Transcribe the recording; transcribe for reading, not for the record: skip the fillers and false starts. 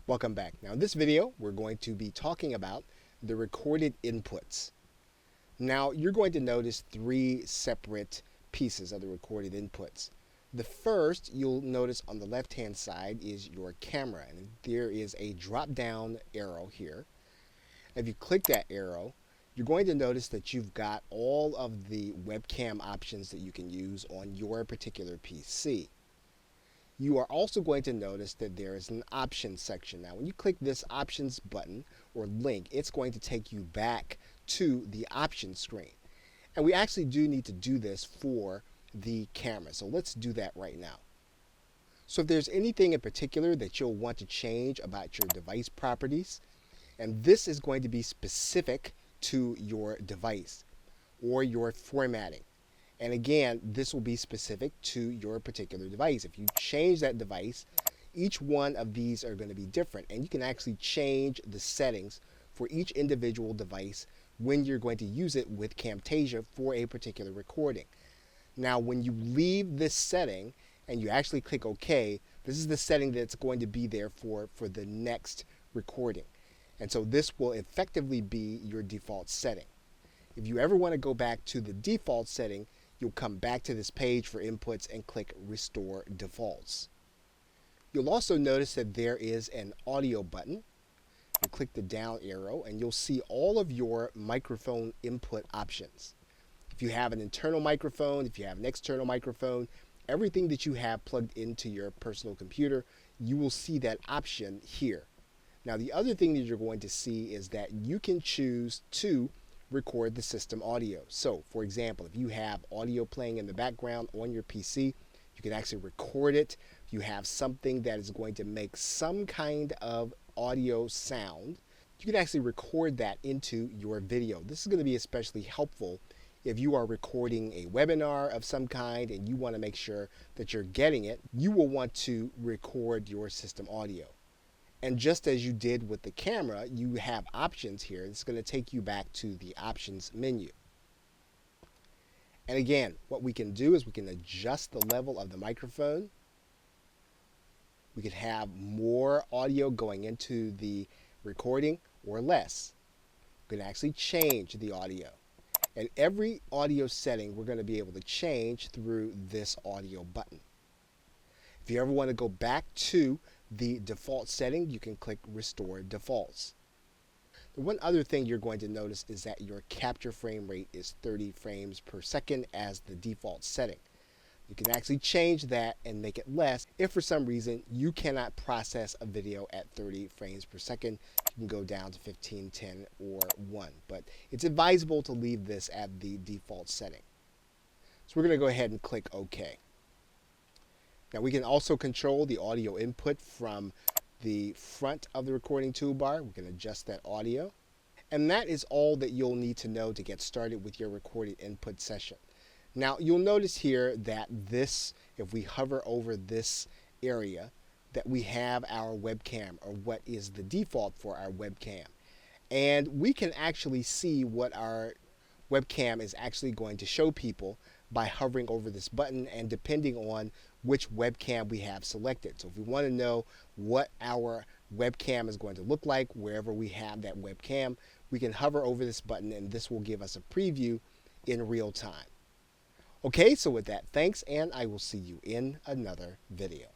Welcome back. Now in this video, we're going to be talking about the recorded inputs. Now you're going to notice three separate pieces of the recorded inputs. The first you'll notice on the left hand side is your camera, and there is a drop down arrow here. If you click that arrow, you're going to notice that you've got all of the webcam options that you can use on your particular PC. You are also going to notice that there is an options section. Now when you click this options button or link, it's going to take you back to the options screen. And we actually do need to do this for the camera. So let's do that right now. So if there's anything in particular that you'll want to change about your device properties, and this is going to be specific to your device or your formatting. And again, this will be specific to your particular device. If you change that device, each one of these are going to be different. And you can actually change the settings for each individual device when you're going to use it with Camtasia for a particular recording. Now, when you leave this setting and you actually click OK, this is the setting that's going to be there for the next recording. And so this will effectively be your default setting. If you ever want to go back to the default setting, you'll come back to this page for inputs and click Restore Defaults. You'll also notice that there is an audio button. You click the down arrow and you'll see all of your microphone input options. If you have an internal microphone, if you have an external microphone, everything that you have plugged into your personal computer, you will see that option here. Now the other thing that you're going to see is that you can choose to record the system audio. So for example, if you have audio playing in the background on your PC, you can actually record it. If you have something that is going to make some kind of audio sound, you can actually record that into your video. This is going to be especially helpful if you are recording a webinar of some kind and you want to make sure that you're getting it. You will want to record your system audio. And just as you did with the camera, you have options here. It's going to take you back to the options menu. And again, what we can do is we can adjust the level of the microphone. We could have more audio going into the recording or less. We can actually change the audio. And every audio setting we're going to be able to change through this audio button. If you ever want to go back to the default setting, you can click Restore Defaults. The one other thing you're going to notice is that your capture frame rate is 30 frames per second as the default setting. You can actually change that and make it less if for some reason you cannot process a video at 30 frames per second. You can go down to 15, 10, or 1. But it's advisable to leave this at the default setting. So we're going to go ahead and click OK. Now we can also control the audio input from the front of the recording toolbar. We can adjust that audio. And that is all that you'll need to know to get started with your recorded input session. Now you'll notice here that this, if we hover over this area, that we have our webcam, or what is the default for our webcam. And we can actually see what our webcam is actually going to show people by hovering over this button and depending on which webcam we have selected. So if we want to know what our webcam is going to look like wherever we have that webcam, we can hover over this button and this will give us a preview in real time. Okay, so with that, thanks, and I will see you in another video.